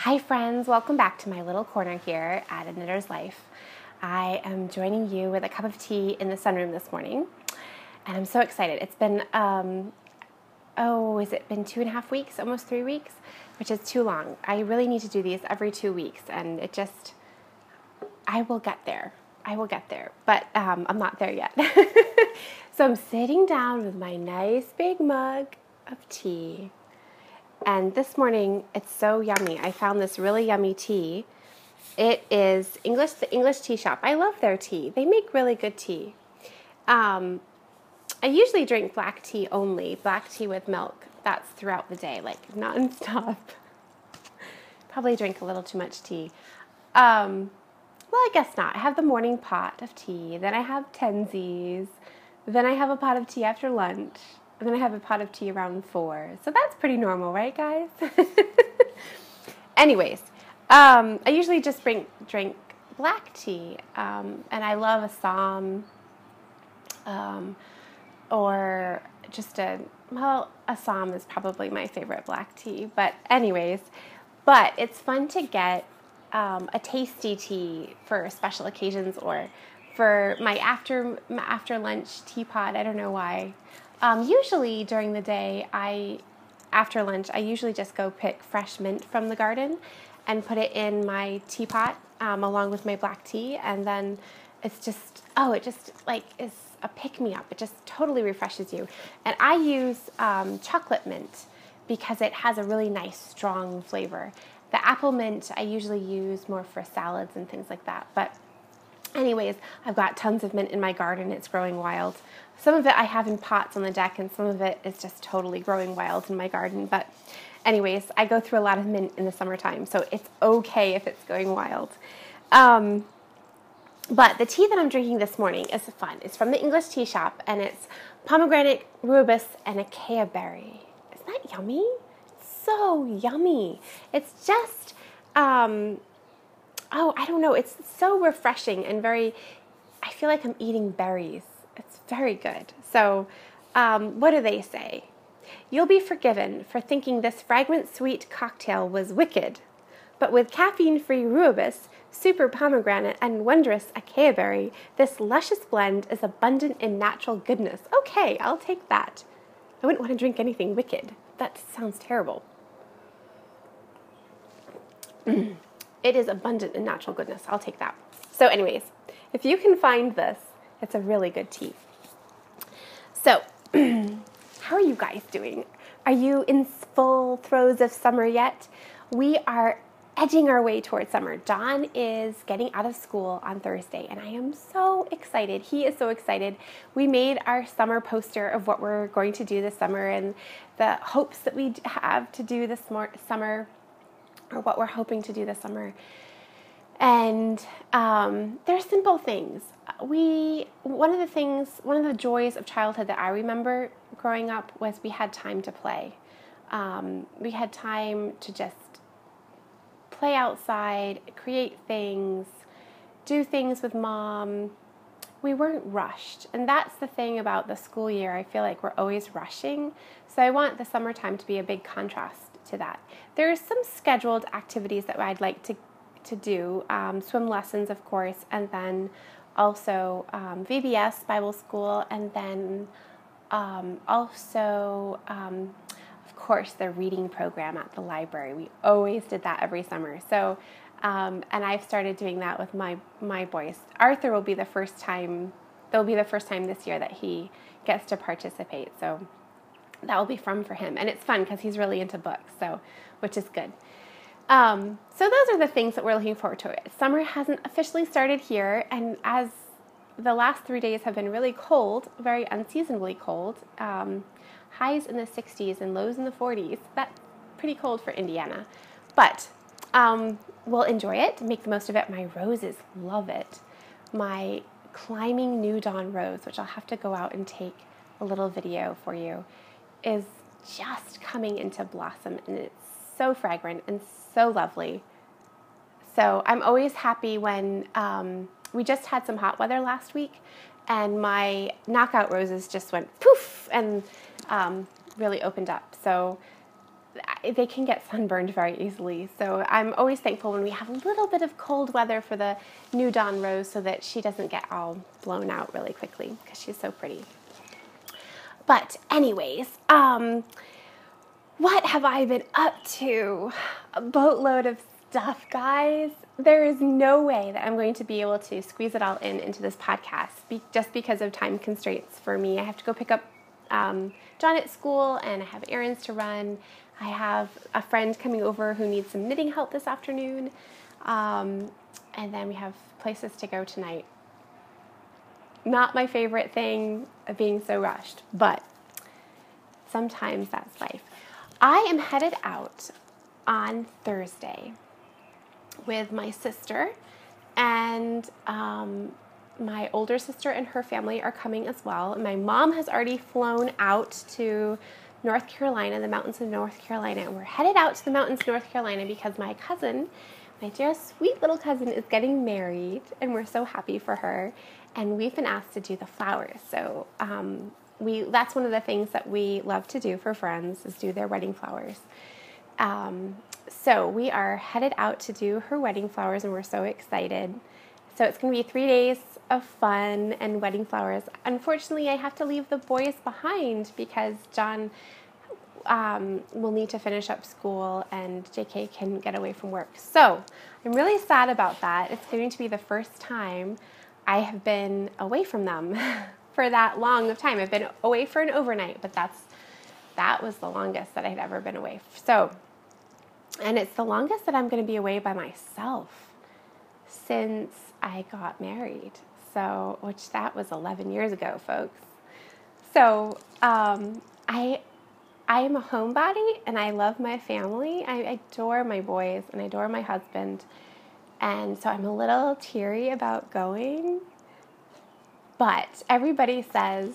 Hi friends, welcome back to my little corner here at A Knitter's Life. I am joining you with a cup of tea in the sunroom this morning, and I'm so excited. It's been, has it been 2.5 weeks, almost 3 weeks, which is too long. I really need to do these every 2 weeks, and I will get there. But I'm not there yet. So I'm sitting down with my nice big mug of tea. And this morning, it's so yummy. I found this really yummy tea. It is the English Tea Shop. I love their tea. They make really good tea. I usually drink black tea only, black tea with milk. That's throughout the day, like nonstop. Probably drink a little too much tea. Well, I guess not. I have the morning pot of tea. Then I have tensies. Then I have a pot of tea after lunch. And then I have a pot of tea around 4. So that's pretty normal, right, guys? Anyways, I usually just drink black tea. And I love Assam or just Assam is probably my favorite black tea. But it's fun to get a tasty tea for special occasions or for my after lunch teapot. I don't know why. Usually during the day, after lunch, I usually just go pick fresh mint from the garden and put it in my teapot along with my black tea, and then it just is a pick-me-up. It just totally refreshes you. And I use chocolate mint because it has a really nice, strong flavor. The apple mint I usually use more for salads and things like that, but anyways, I've got tons of mint in my garden. It's growing wild. Some of it I have in pots on the deck, and some of it is just totally growing wild in my garden. But anyways, I go through a lot of mint in the summertime, so it's okay if it's going wild. But the tea that I'm drinking this morning is fun. It's from the English Tea Shop, and it's pomegranate, rhubarb, and acacia berry. Isn't that yummy? It's so yummy. It's just... I don't know, it's so refreshing and I feel like I'm eating berries. It's very good. So, what do they say? You'll be forgiven for thinking this fragrant sweet cocktail was wicked, but with caffeine-free rhubarb, super pomegranate, and wondrous acacia berry, this luscious blend is abundant in natural goodness. Okay, I'll take that. I wouldn't want to drink anything wicked. That sounds terrible. It is abundant in natural goodness. I'll take that. So anyways, if you can find this, it's a really good tea. So, how are you guys doing? Are you in full throes of summer yet? We are edging our way towards summer. John is getting out of school on Thursday, and I am so excited. He is so excited. We made our summer poster of what we're going to do this summer and the hopes that we have to do this summer, or what we're hoping to do this summer. And they're simple things. One of the joys of childhood that I remember growing up was we had time to play. We had time to just play outside, create things, do things with mom. We weren't rushed. And that's the thing about the school year. I feel like we're always rushing. So I want the summertime to be a big contrast to that. There's some scheduled activities that I'd like to do, swim lessons, of course, and then also VBS, Bible school, and then also, of course, the reading program at the library. We always did that every summer. So, and I've started doing that with my boys. Arthur will be the first time, this year that he gets to participate. So that will be fun for him. And it's fun because he's really into books, so which is good. So those are the things that we're looking forward to. Summer hasn't officially started here, and as the last 3 days have been really cold, very unseasonably cold, highs in the 60s and lows in the 40s, that's pretty cold for Indiana. But we'll enjoy it, make the most of it. My roses love it. My climbing New Dawn rose, which I'll have to go out and take a little video for you, is just coming into blossom, and it's so fragrant and so lovely. So I'm always happy when we just had some hot weather last week, and my knockout roses just went poof and really opened up. So they can get sunburned very easily. So I'm always thankful when we have a little bit of cold weather for the new Dawn Rose so that she doesn't get all blown out really quickly because she's so pretty. But anyways, what have I been up to? A boatload of stuff, guys. There is no way that I'm going to be able to squeeze it all into this podcast just because of time constraints for me. I have to go pick up John at school, and I have errands to run. I have a friend coming over who needs some knitting help this afternoon, and then we have places to go tonight. Not my favorite thing of being so rushed, but sometimes that's life. I am headed out on Thursday with my sister, and my older sister and her family are coming as well. My mom has already flown out to North Carolina, the mountains of North Carolina, and we're headed out to the mountains of North Carolina because my cousin, my dear sweet little cousin, is getting married, and we're so happy for her, and we've been asked to do the flowers. So that's one of the things that we love to do for friends, is do their wedding flowers. So we are headed out to do her wedding flowers, and we're so excited. So it's going to be 3 days of fun and wedding flowers. Unfortunately, I have to leave the boys behind because John will need to finish up school and JK can get away from work. So I'm really sad about that. It's going to be the first time I have been away from them for that long of time. I've been away for an overnight, but that was the longest that I'd ever been away. So, and it's the longest that I'm going to be away by myself since I got married. So, which that was 11 years ago, folks. So, I am a homebody and I love my family. I adore my boys and I adore my husband. And so I'm a little teary about going. But everybody says,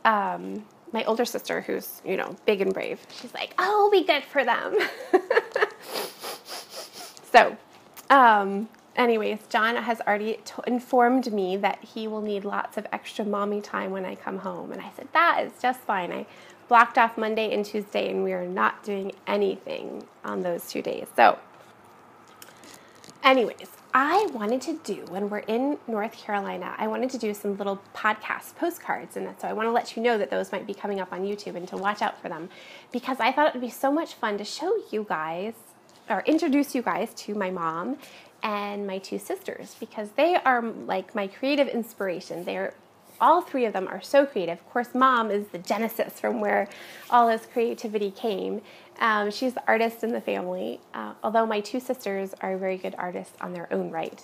my older sister, who's, big and brave, she's like, oh, it'll be good for them. So, anyways, John has already informed me that he will need lots of extra mommy time when I come home. And I said, that is just fine. I blocked off Monday and Tuesday, and we are not doing anything on those 2 days. So, anyways, I wanted to do, when we're in North Carolina, I wanted to do some little podcast postcards, and so I want to let you know that those might be coming up on YouTube and to watch out for them, because I thought it would be so much fun to show you guys, or introduce you guys to my mom and my two sisters, because they are like my creative inspiration. All three of them are so creative. Of course, Mom is the genesis from where all this creativity came. She's the artist in the family, although my two sisters are very good artists on their own right.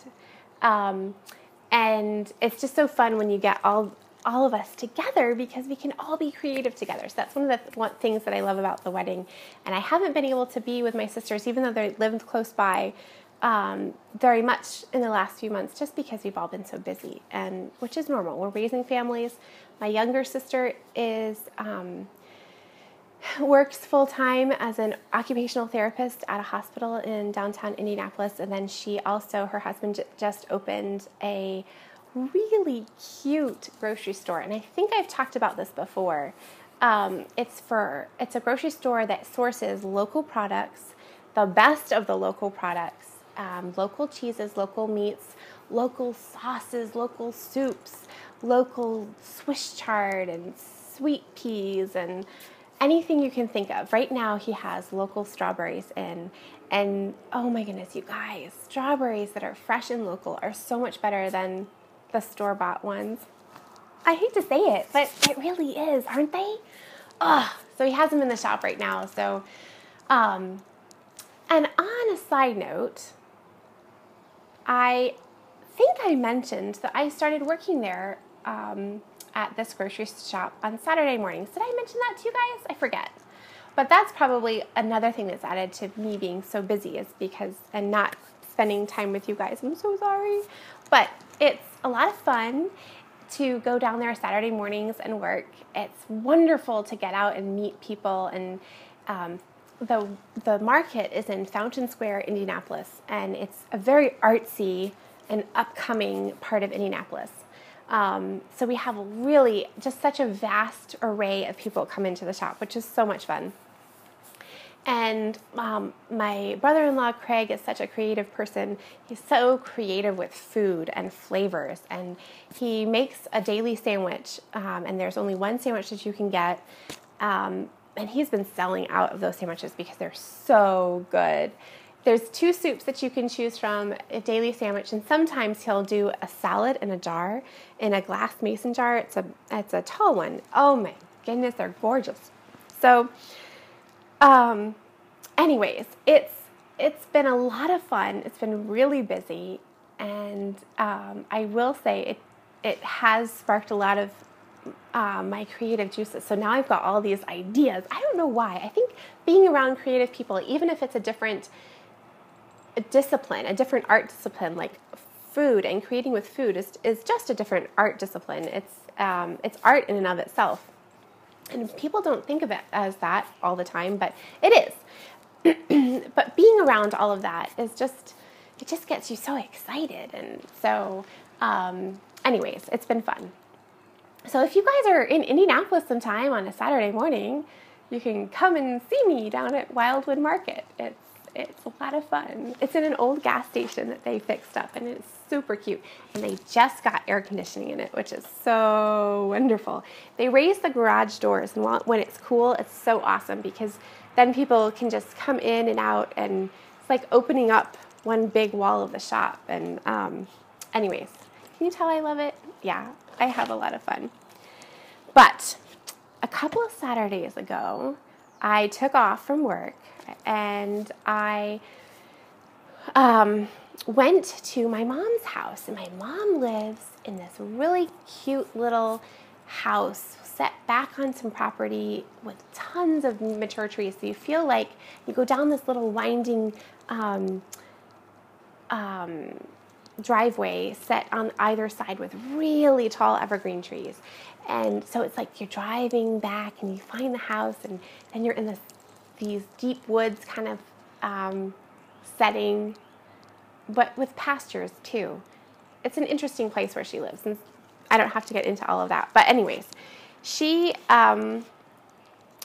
And it's just so fun when you get all of us together, because we can all be creative together. So that's one of the things that I love about the wedding. And I haven't been able to be with my sisters, even though they lived close by, very much in the last few months, just because we've all been so busy, and which is normal. We're raising families. My younger sister works full-time as an occupational therapist at a hospital in downtown Indianapolis, and then her husband just opened a really cute grocery store, and I think I've talked about this before. It's a grocery store that sources local products, the best of the local products, local cheeses, local meats, local sauces, local soups, local Swiss chard and sweet peas and anything you can think of. Right now he has local strawberries in, and oh my goodness, you guys, strawberries that are fresh and local are so much better than the store-bought ones. I hate to say it, but it really is, aren't they? So he has them in the shop right now. So, and on a side note, I think I mentioned that I started working there at this grocery shop on Saturday mornings. Did I mention that to you guys? I forget. But that's probably another thing that's added to me being so busy, is because, and not spending time with you guys. I'm so sorry. But it's a lot of fun to go down there Saturday mornings and work. It's wonderful to get out and meet people, and the market is in Fountain Square, Indianapolis, and it's a very artsy and upcoming part of Indianapolis. So we have really just such a vast array of people come into the shop, which is so much fun. And my brother-in-law, Craig, is such a creative person. He's so creative with food and flavors. And he makes a daily sandwich, and there's only one sandwich that you can get. And he's been selling out of those sandwiches because they're so good. There's 2 soups that you can choose from, a daily sandwich, and sometimes he'll do a salad in a jar, in a glass mason jar. It's a tall one. Oh my goodness, they're gorgeous. So, anyways, it's been a lot of fun. It's been really busy, and I will say it has sparked a lot of my creative juices. So now I've got all these ideas. I don't know why. I think being around creative people, even if it's a different discipline, a different art discipline, like food and creating with food is just a different art discipline. It's art in and of itself. And people don't think of it as that all the time, but it is. But being around all of that it just gets you so excited. And so, anyways, it's been fun. So if you guys are in Indianapolis sometime on a Saturday morning, you can come and see me down at Wildwood Market. It's a lot of fun. It's in an old gas station that they fixed up, and it's super cute. And they just got air conditioning in it, which is so wonderful. They raised the garage doors, and when it's cool, it's so awesome because then people can just come in and out, and it's like opening up one big wall of the shop. And anyways, can you tell I love it? Yeah, I have a lot of fun. But a couple of Saturdays ago, I took off from work and I went to my mom's house. And my mom lives in this really cute little house set back on some property with tons of mature trees. So you feel like you go down this little winding driveway set on either side with really tall evergreen trees. And so it's like you're driving back and you find the house, and then you're in these deep woods kind of setting, but with pastures too. It's an interesting place where she lives, and I don't have to get into all of that. But anyways,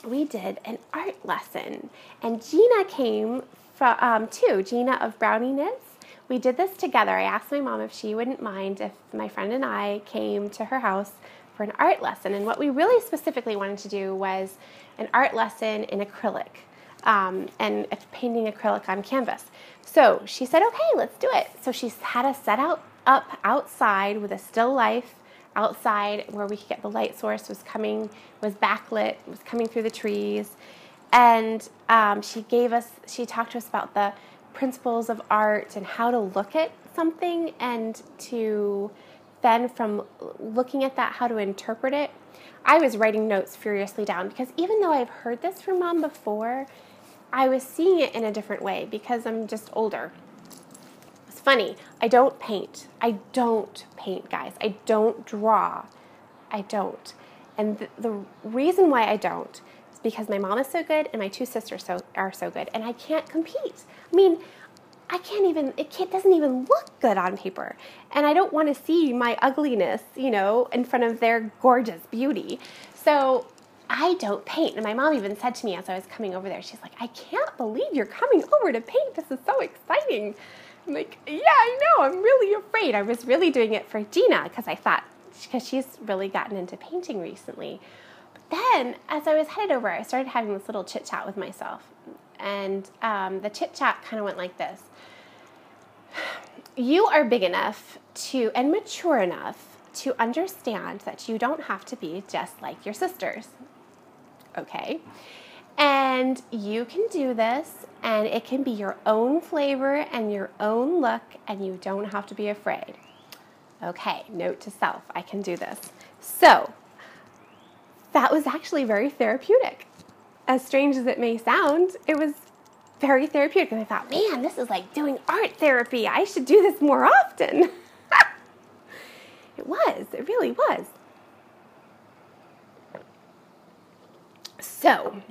we did an art lesson, and Gina came too, Gina of Brownie Knits. We did this together. I asked my mom if she wouldn't mind if my friend and I came to her house for an art lesson. And what we really specifically wanted to do was an art lesson in acrylic, and painting acrylic on canvas. So she said, okay, let's do it. So she had us set up outside with a still life outside where we could get the light source was backlit, was coming through the trees. And she talked to us about the principles of art and how to look at something, and to then from looking at that, how to interpret it. I was writing notes furiously down because even though I've heard this from Mom before, I was seeing it in a different way because I'm just older. It's funny. I don't paint. Guys. I don't draw. I don't. And the reason why I don't is because my mom is so good and my 2 sisters are so good, and I can't compete. I mean, it doesn't even look good on paper. And I don't want to see my ugliness, in front of their gorgeous beauty. So I don't paint. And my mom even said to me as I was coming over there, she's like, I can't believe you're coming over to paint. This is so exciting. I'm like, yeah, I know. I'm really afraid. I was really doing it for Gina because she's really gotten into painting recently. But then as I was headed over, I started having this little chit chat with myself. And the chit chat kind of went like this. You are big enough and mature enough to understand that you don't have to be just like your sisters. Okay? And you can do this, and it can be your own flavor and your own look, and you don't have to be afraid. Okay, note to self, I can do this. So, that was actually very therapeutic. As strange as it may sound, it was very therapeutic. And I thought, man, this is like doing art therapy. I should do this more often. It really was. So,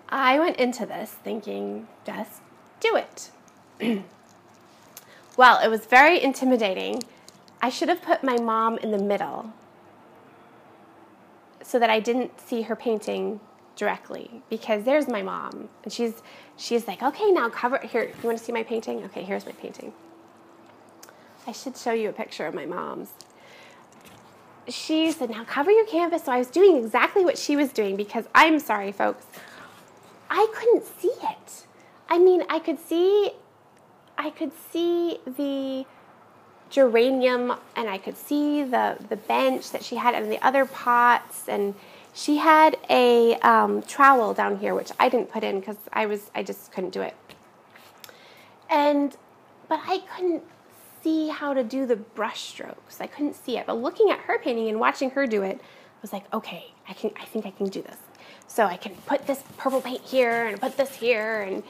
I went into this thinking, just do it. Well, it was very intimidating. I should have put my mom in the middle so that I didn't see her painting directly, because there's my mom, and she's like, okay, now cover, here, you want to see my painting? Okay, here's my painting. I should show you a picture of my mom's. She said, now cover your canvas. So I was doing exactly what she was doing, because I'm sorry, folks, I couldn't see it. I mean, I could see the geranium, and I could see the bench that she had and the other pots, and she had a trowel down here, which I didn't put in because I just couldn't do it. But I couldn't see how to do the brush strokes. I couldn't see it. But looking at her painting and watching her do it, I was like, okay, I think I can do this. So I can put this purple paint here and put this here, and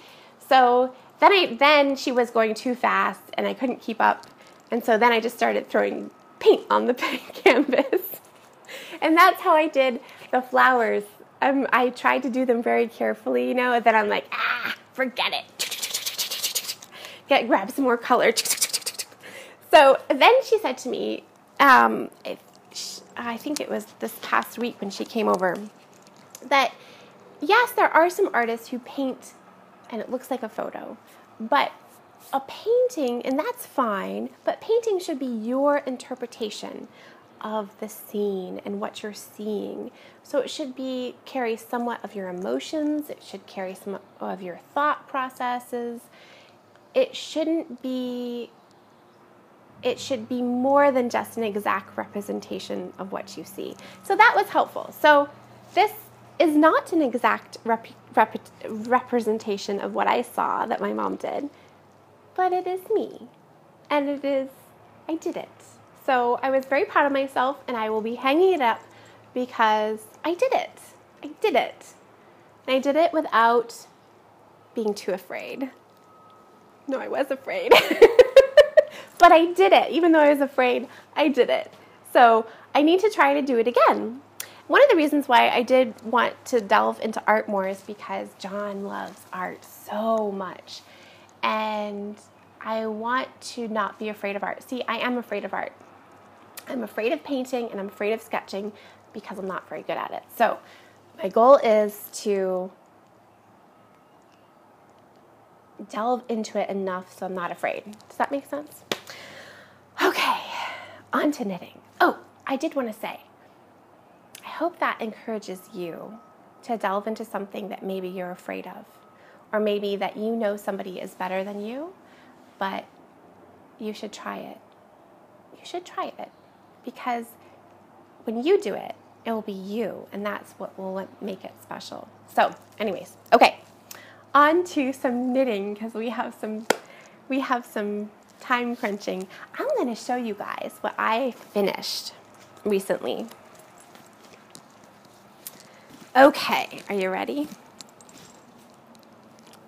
so then she was going too fast and I couldn't keep up. And so then I just started throwing paint on the canvas. And that's how I did the flowers. I tried to do them very carefully, and then I'm like, forget it. Grab some more color. So then she said to me, I think it was this past week when she came over, that yes, there are some artists who paint and it looks like a photo, but a painting, and that's fine, but painting should be your interpretation of the scene and what you're seeing. So it should carry somewhat of your emotions. It should carry some of your thought processes. It should be more than just an exact representation of what you see. So that was helpful. So this is not an exact representation of what I saw that my mom did, but it is me, and I did it. So I was very proud of myself, and I will be hanging it up because I did it. I did it. And I did it without being too afraid. No, I was afraid. But I did it. Even though I was afraid, I did it. So I need to try to do it again. One of the reasons why I did want to delve into art more is because John loves art so much. And I want to not be afraid of art. See, I am afraid of art. I'm afraid of painting and I'm afraid of sketching because I'm not very good at it. So my goal is to delve into it enough so I'm not afraid. Does that make sense? Okay, on to knitting. Oh, I did want to say, I hope that encourages you to delve into something that maybe you're afraid of, or maybe that you know somebody is better than you, but you should try it. You should try it, because when you do it, it will be you, and that's what will make it special. So anyways, okay, on to some knitting, because we have some time crunching. I'm going to show you guys what I finished recently. Okay, are you ready?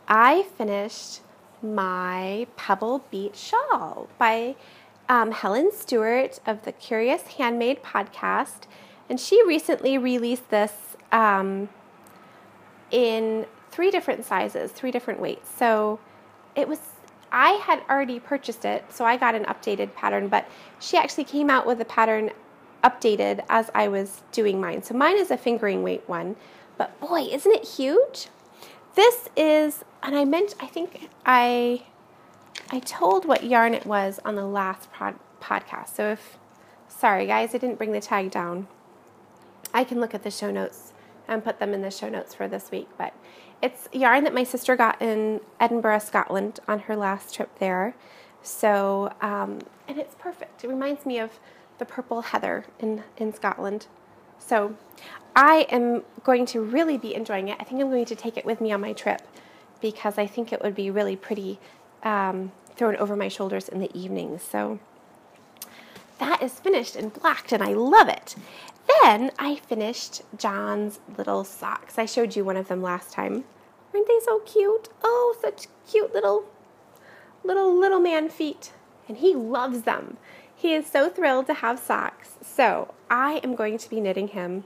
I finished my Pebble Beach shawl by Helen Stewart of the Curious Handmade podcast, and she recently released this in 3 different sizes, 3 different weights. So I had already purchased it, so I got an updated pattern, but she actually came out with a pattern updated as I was doing mine. So mine is a fingering weight one, but boy, isn't it huge? This is, and I think I told what yarn it was on the last podcast. So sorry guys, I didn't bring the tag down. I can look at the show notes and put them in the show notes for this week, but it's yarn that my sister got in Edinburgh, Scotland on her last trip there. So, and it's perfect. It reminds me of the purple heather in Scotland. So I am going to really be enjoying it. I think I'm going to take it with me on my trip because I think it would be really pretty thrown over my shoulders in the evenings. So that is finished and blacked, and I love it. Then I finished John's little socks. I showed you one of them last time. Aren't they so cute? Oh, such cute little man feet. And he loves them. He is so thrilled to have socks. So I am going to be knitting him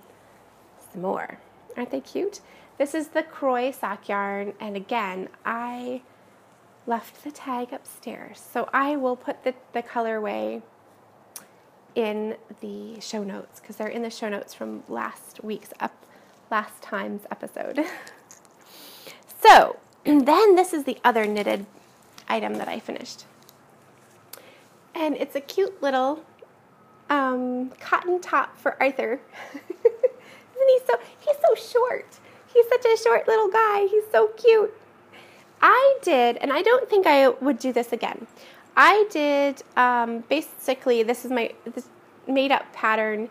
some more. Aren't they cute? This is the Croy sock yarn. And again, I left the tag upstairs. So I will put the colorway in the show notes because they're in the show notes from last last time's episode. So, then this is the other knitted item that I finished. And it's a cute little cotton top for Arthur. And he's so short. He's such a short little guy. He's so cute. I did, and I don't think I would do this again. I did, basically, this made up pattern.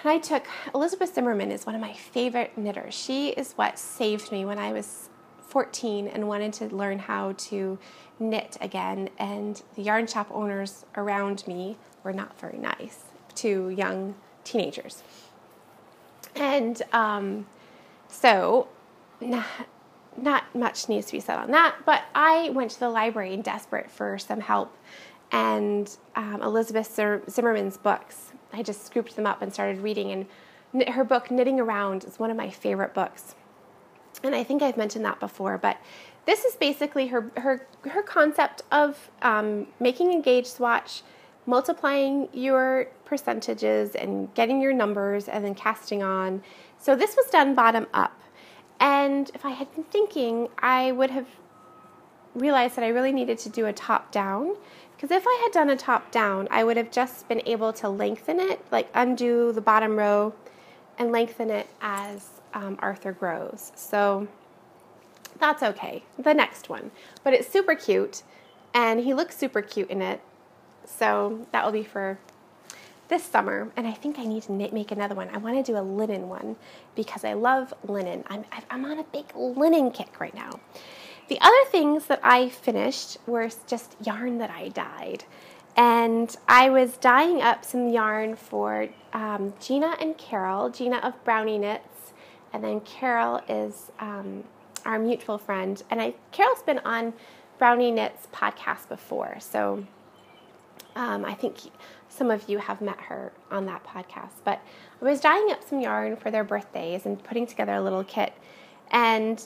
And I took, Elizabeth Zimmerman is one of my favorite knitters. She is what saved me when I was 14 and wanted to learn how to knit again. And the yarn shop owners around me were not very nice to young teenagers. And so not much needs to be said on that, but I went to the library desperate for some help, and Elizabeth Zimmerman's books, I just scooped them up and started reading, and her book, Knitting Around, is one of my favorite books. And I think I've mentioned that before, but this is basically her concept of making a gauge swatch, multiplying your percentages and getting your numbers and then casting on. So this was done bottom up. And if I had been thinking, I would have realized that I really needed to do a top down. Because if I had done a top down, I would have just been able to lengthen it, like undo the bottom row and lengthen it as Arthur grows. So that's okay. The next one. But it's super cute, and he looks super cute in it. So that will be for this summer, and I think I need to make another one. I want to do a linen one because I love linen. I'm on a big linen kick right now. The other things that I finished were just yarn that I dyed, and I was dyeing up some yarn for Gina and Carol. Gina of Brownie Knits, and then Carol is our mutual friend, and Carol's been on Brownie Knits podcast before, so I think some of you have met her on that podcast. But I was dyeing up some yarn for their birthdays and putting together a little kit. And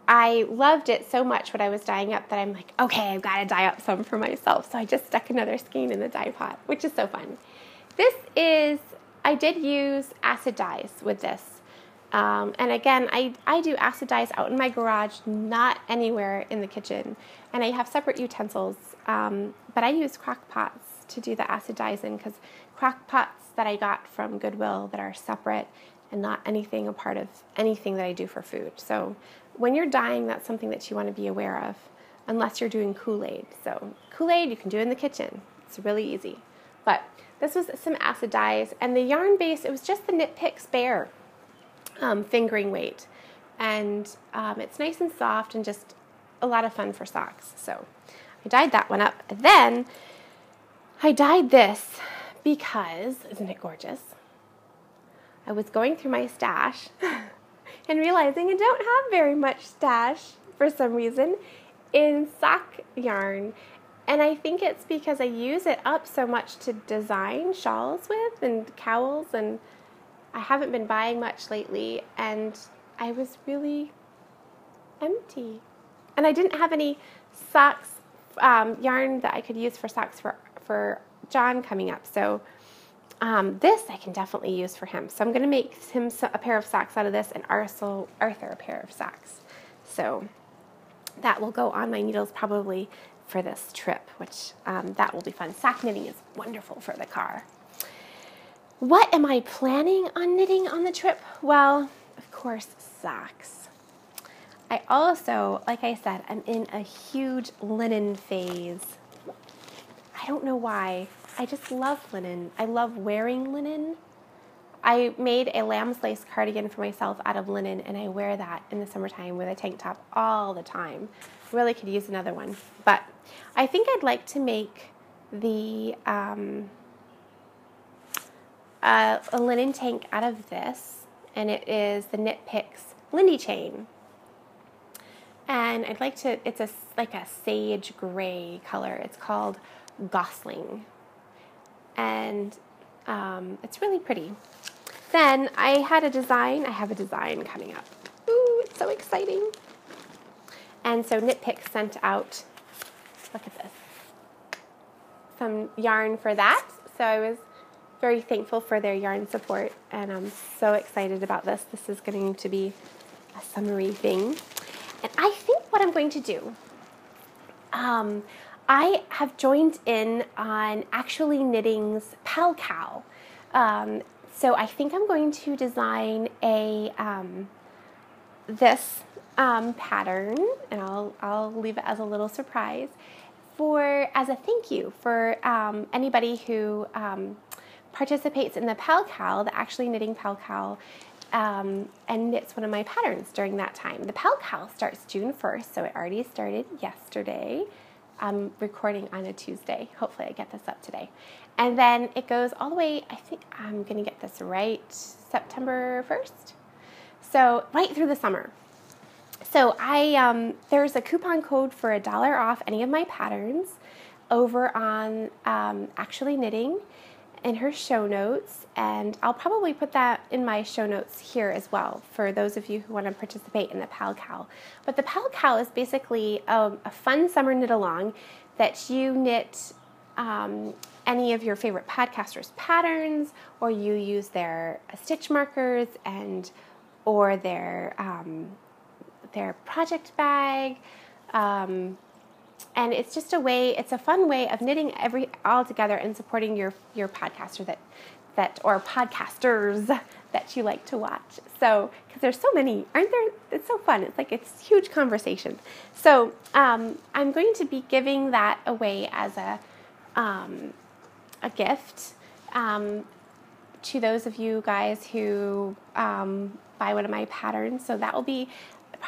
I loved it so much what I was dyeing up that I'm like, okay, I've got to dye up some for myself. So I just stuck another skein in the dye pot, which is so fun. I did use acid dyes with this. And again, I do acid dyes out in my garage, not anywhere in the kitchen. And I have separate utensils, but I use crock pots to do the acid dyes in, because crock pots that I got from Goodwill that are separate and not anything a part of anything that I do for food. So when you're dyeing, that's something that you want to be aware of, unless you're doing Kool-Aid. So Kool-Aid you can do in the kitchen. It's really easy. But this was some acid dyes, and the yarn base, it was just the Knit Picks Bare fingering weight. And it's nice and soft and just a lot of fun for socks. So I dyed that one up. And then I dyed this because, isn't it gorgeous? I was going through my stash and realizing I don't have very much stash for some reason in sock yarn. And I think it's because I use it up so much to design shawls with and cowls, and I haven't been buying much lately, and I was really empty. And I didn't have any socks, yarn that I could use for socks for John coming up. So this I can definitely use for him. So I'm going to make him a pair of socks out of this, and Arthur a pair of socks. So that will go on my needles probably for this trip, which that will be fun. Sock knitting is wonderful for the car. What am I planning on knitting on the trip? Well, of course, socks. I also, like I said, I'm in a huge linen phase. I don't know why. I just love linen. I love wearing linen. I made a lamb's lace cardigan for myself out of linen, and I wear that in the summertime with a tank top all the time. Really could use another one. But I think I'd like to make the a linen tank out of this, and it is the Knit Picks Lindy Chain. And I'd like to, it's like a sage gray color. It's called Gosling. And it's really pretty. Then I have a design coming up. Ooh, it's so exciting. And so Knit Picks sent out, look at this, some yarn for that. So I was very thankful for their yarn support, and I'm so excited about this. This is going to be a summery thing. And I think what I'm going to do, I have joined in on Actually Knitting's Pal Cal. So I think I'm going to design a this pattern, and I'll leave it as a little surprise as a thank you for anybody who participates in the Pal Cal, the Actually Knitting Pal Cal, and knits one of my patterns during that time. The Pal Cal starts June 1st, so it already started yesterday. I'm recording on a Tuesday. Hopefully I get this up today. And then it goes all the way, I think I'm going to get this right, September 1st. So right through the summer. So there's a coupon code for $1 off any of my patterns over on Actually Knitting in her show notes, and I'll probably put that in my show notes here as well for those of you who want to participate in the Pal Cal. But the Pal Cal is basically a fun summer knit along that you knit any of your favorite podcasters' patterns, or you use their stitch markers or their project bag. And it's just it's a fun way of knitting all together and supporting your podcaster or podcasters that you like to watch. So, because there's so many, aren't there? It's so fun. It's huge conversation. So, I'm going to be giving that away as a gift to those of you guys who buy one of my patterns. So that will be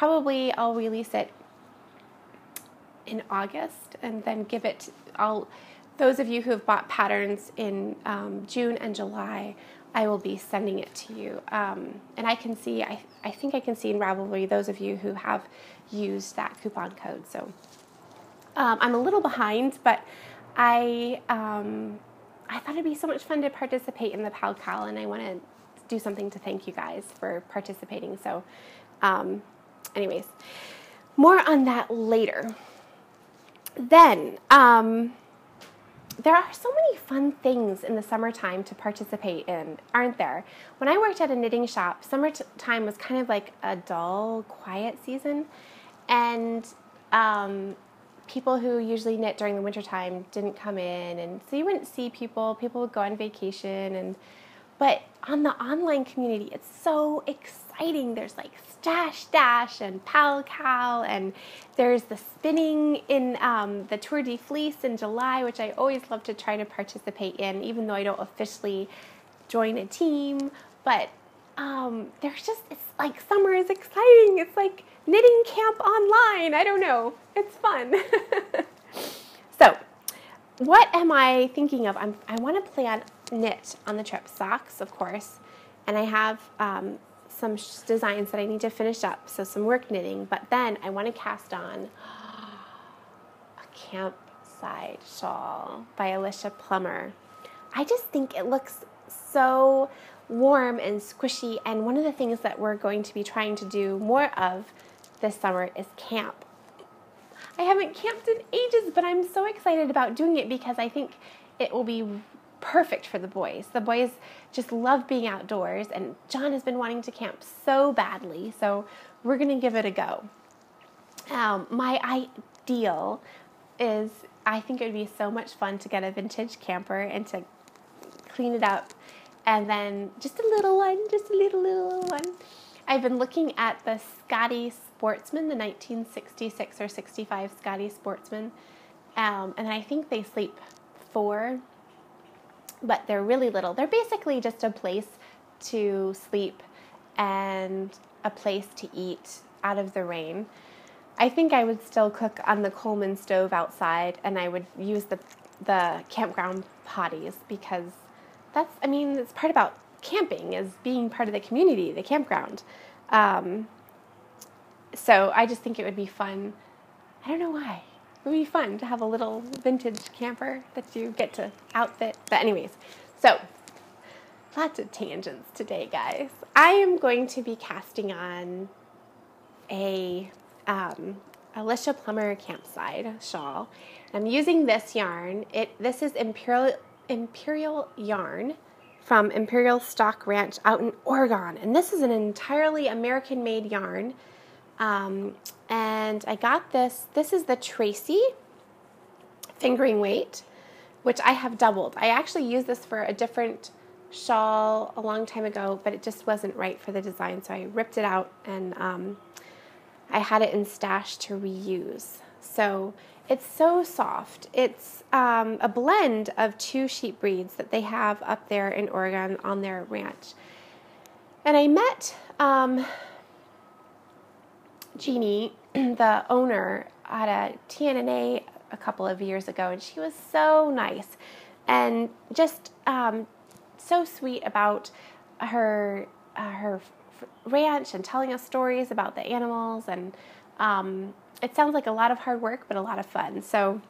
I'll release it in August, and then give it those of you who have bought patterns in June and July, I will be sending it to you. And I can see, I think I can see in Ravelry those of you who have used that coupon code. So I'm a little behind, but I thought it'd be so much fun to participate in the Pal Cal, and I want to do something to thank you guys for participating. So anyways, more on that later. Then, there are so many fun things in the summertime to participate in, aren't there? When I worked at a knitting shop, summertime was kind of like a dull, quiet season, and people who usually knit during the wintertime didn't come in, and so you wouldn't see people would go on vacation, but on the online community, it's so exciting. There's Stash Dash and Pal Cal, and there's the spinning in the Tour de Fleece in July, which I always love to try to participate in, even though I don't officially join a team. But it's summer is exciting. It's like knitting camp online. I don't know. It's fun. So, what am I thinking of? I want to knit on the trip socks, of course, and I have some designs that I need to finish up, so some work knitting, but then I want to cast on a campside shawl by Alicia Plummer. I just think it looks so warm and squishy, and one of the things that we're going to be trying to do more of this summer is camp. I haven't camped in ages, but I'm so excited about doing it because I think it will be perfect for the boys. The boys just love being outdoors, and John has been wanting to camp so badly, so we're going to give it a go. My ideal is, I think it would be so much fun to get a vintage camper and to clean it up, and then just a little one. I've been looking at the Scotty Sportsman, the 1966 or 65 Scotty Sportsman, and I think they sleep 4, but they're really little. They're basically just a place to sleep and a place to eat out of the rain. I think I would still cook on the Coleman stove outside, and I would use the campground potties, because it's part about camping, is being part of the community, the campground. So I just think it would be fun. I don't know why. It would be fun to have a little vintage camper that you get to outfit. But anyways, so lots of tangents today, guys. I am going to be casting on a Alicia Plummer campside shawl. I'm using this yarn. This is Imperial yarn, from Imperial Stock Ranch out in Oregon. And this is an entirely American-made yarn. And I got this. This is the Tracy fingering weight, which I have doubled. I actually used this for a different shawl a long time ago, but it just wasn't right for the design. So I ripped it out and I had it in stash to reuse. So it's so soft. It's a blend of 2 sheep breeds that they have up there in Oregon on their ranch. And I met Jeannie, the owner, at a TNNA a couple of years ago, and she was so nice and just so sweet about her ranch and telling us stories about the animals, and it sounds like a lot of hard work but a lot of fun. So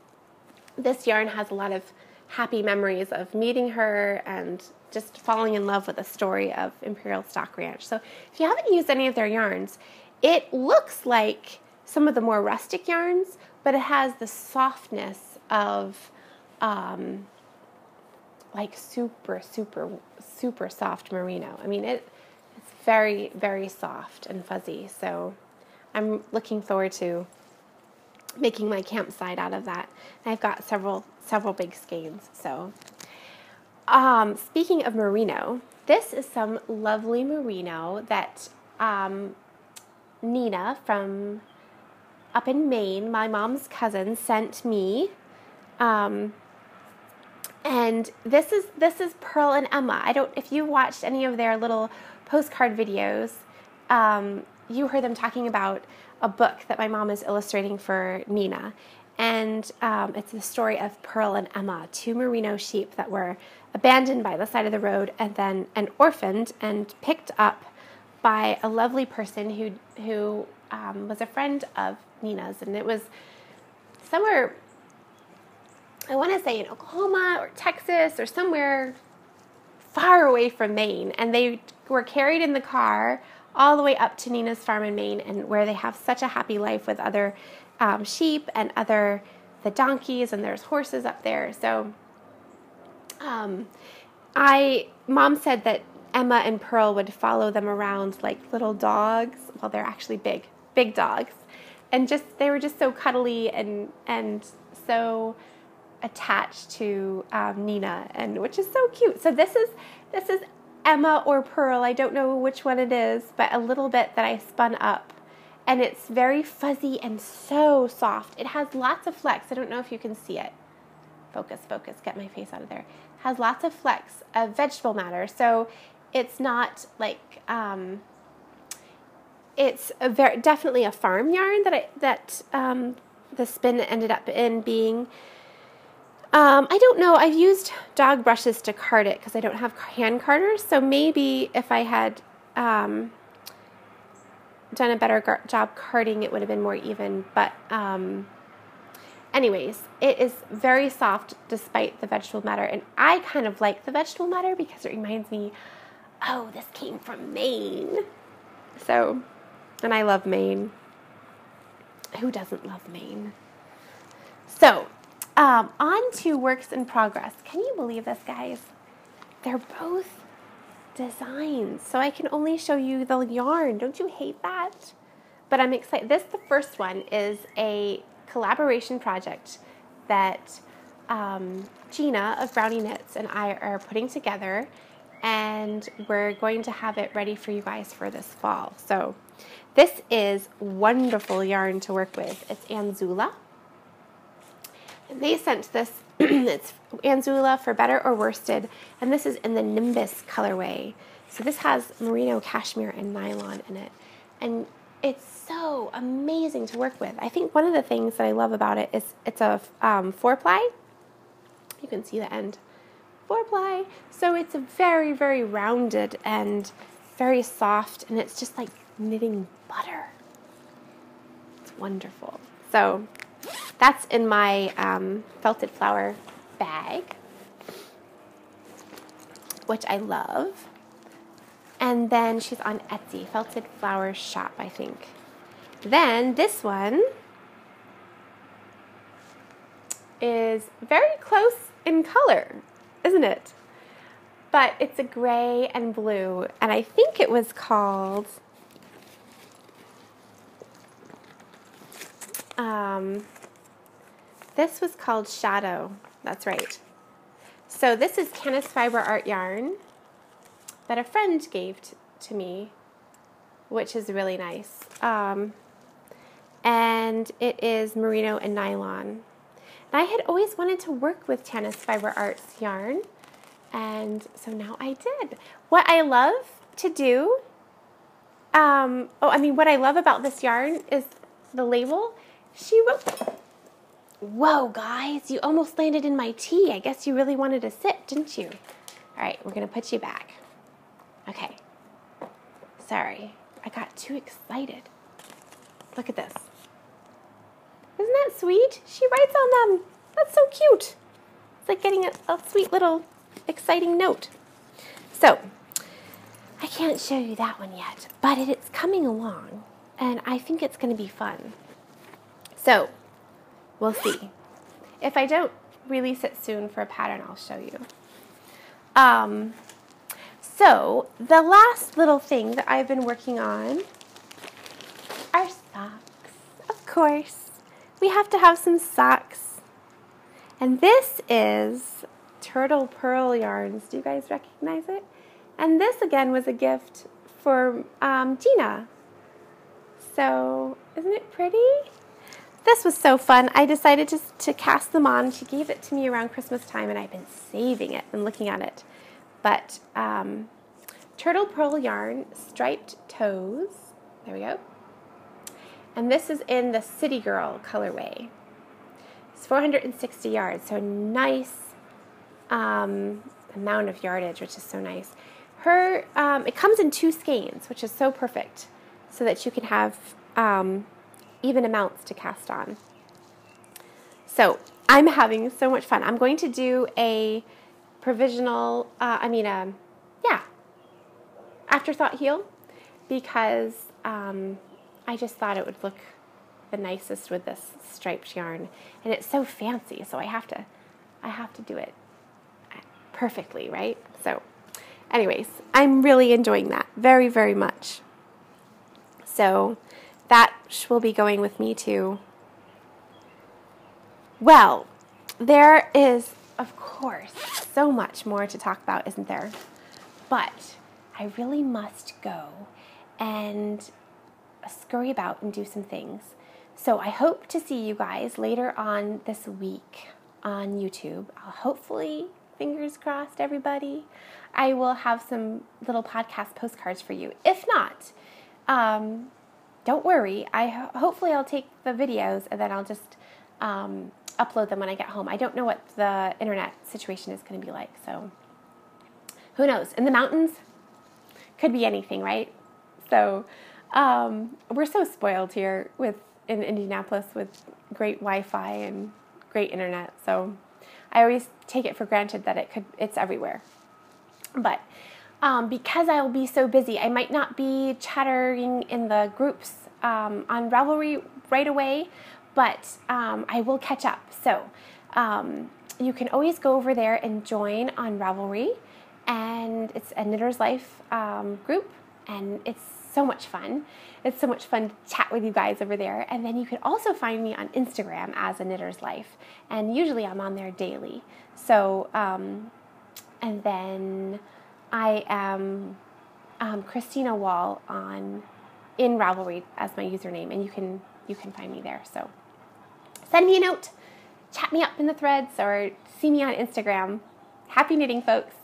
this yarn has a lot of happy memories of meeting her and just falling in love with the story of Imperial Stock Ranch. So if you haven't used any of their yarns, it looks like some of the more rustic yarns, but it has the softness of like super soft merino. I mean, it's very, very soft and fuzzy. So I'm looking forward to making my campsite out of that. And I've got several big skeins. So speaking of merino, this is some lovely merino that Nina from up in Maine, my mom's cousin, sent me. And this is Pearl and Emma. If you watched any of their little postcard videos, you heard them talking about a book that my mom is illustrating for Nina. And it's the story of Pearl and Emma, 2 merino sheep that were abandoned by the side of the road and orphaned and picked up by a lovely person who was a friend of Nina's. And it was somewhere, I want to say in Oklahoma or Texas or somewhere far away from Maine. And they were carried in the car all the way up to Nina's farm in Maine, and where they have such a happy life with other sheep and the donkeys, and there's horses up there. So Mom said that Emma and Pearl would follow them around like little dogs. Well, they're actually big dogs. And they were just so cuddly and so attached to Nina, and which is so cute. So this is Emma or Pearl. I don't know which one it is, but a little bit that I spun up. And it's very fuzzy and so soft. It has lots of flecks. I don't know if you can see it. Focus, get my face out of there. It has lots of flecks of vegetable matter. So it's not like, it's definitely a farm yarn that the spin ended up in being. I don't know. I've used dog brushes to card it because I don't have hand carders. So maybe if I had done a better job carding, it would have been more even. But anyways, it is very soft despite the vegetable matter. And I kind of like the vegetable matter because it reminds me, oh, this came from Maine. So, and I love Maine. Who doesn't love Maine? So, on to works in progress. Can you believe this, guys? They're both designs, so I can only show you the yarn. Don't you hate that? But I'm excited. The first one is a collaboration project that Gina of Brownie Knits and I are putting together, and we're going to have it ready for you guys for this fall. So this is wonderful yarn to work with. It's Anzula. And they sent this, it's Anzula for better or worsted, and this is in the Nimbus colorway. So this has merino, cashmere, and nylon in it. And it's so amazing to work with. I think one of the things that I love about it is it's a 4-ply. You can see the end. 4-ply. So it's a very, very rounded and very soft, and it's just like knitting butter. It's wonderful. So that's in my felted flower bag, which I love. And then she's on Etsy, Felted Flower Shop, I think. Then this one is very close in color, isn't it? but it's a gray and blue, and I think it was called this was called Shadow. That's right. So this is Canis Fiber Art yarn that a friend gave to me, which is really nice. And it is merino and nylon. And I had always wanted to work with Canis Fiber Arts yarn, and so now I did. What I love to do, what I love about this yarn is the label. She wrote, whoa, guys, you almost landed in my tea. I guess you really wanted to sit, didn't you? All right, we're going to put you back. Okay. Sorry, I got too excited. Look at this. Isn't that sweet? She writes on them. That's so cute. It's like getting a sweet little exciting note. So, I can't show you that one yet, but it's coming along, and I think it's going to be fun. So, we'll see. If I don't release it soon for a pattern, I'll show you. So, the last little thing that I've been working on are socks. Of course, we have to have some socks. And this is Turtle Pearl Yarns. Do you guys recognize it? And this, again, was a gift for Gina. So, isn't it pretty? This was so fun. I decided to cast them on. She gave it to me around Christmas time, and I've been saving it and looking at it. But Turtle Pearl Yarn, striped toes. There we go. And this is in the City Girl colorway. It's 460 yards, so nice amount of yardage, which is so nice. It comes in 2 skeins, which is so perfect, so that you can have even amounts to cast on. So I'm having so much fun. I'm going to do a provisional, afterthought heel, because I just thought it would look the nicest with this striped yarn, and it's so fancy, so I have to do it perfectly, right? So anyways, I'm really enjoying that very, very much. So that will be going with me too. Well, there is, of course, so much more to talk about, isn't there? But I really must go and scurry about and do some things. So I hope to see you guys later on this week on YouTube. I'll hopefully, fingers crossed, everybody, I will have some little podcast postcards for you. If not, don't worry. Hopefully I'll take the videos and then I'll just upload them when I get home. I don't know what the internet situation is going to be like, so who knows? In the mountains, could be anything, right? So we're so spoiled here in Indianapolis with great Wi-Fi and great internet. So I always take it for granted that it's everywhere. But because I will be so busy, I might not be chattering in the groups on Ravelry right away, but I will catch up. So you can always go over there and join on Ravelry, and it's a Knitter's Life group, and it's so much fun. It's so much fun to chat with you guys over there. And then you can also find me on Instagram as a Knitter's Life, and usually I'm on there daily. So and then I am Christina Wall in Ravelry as my username, and you can find me there. So send me a note, chat me up in the threads, or see me on Instagram. Happy knitting, folks.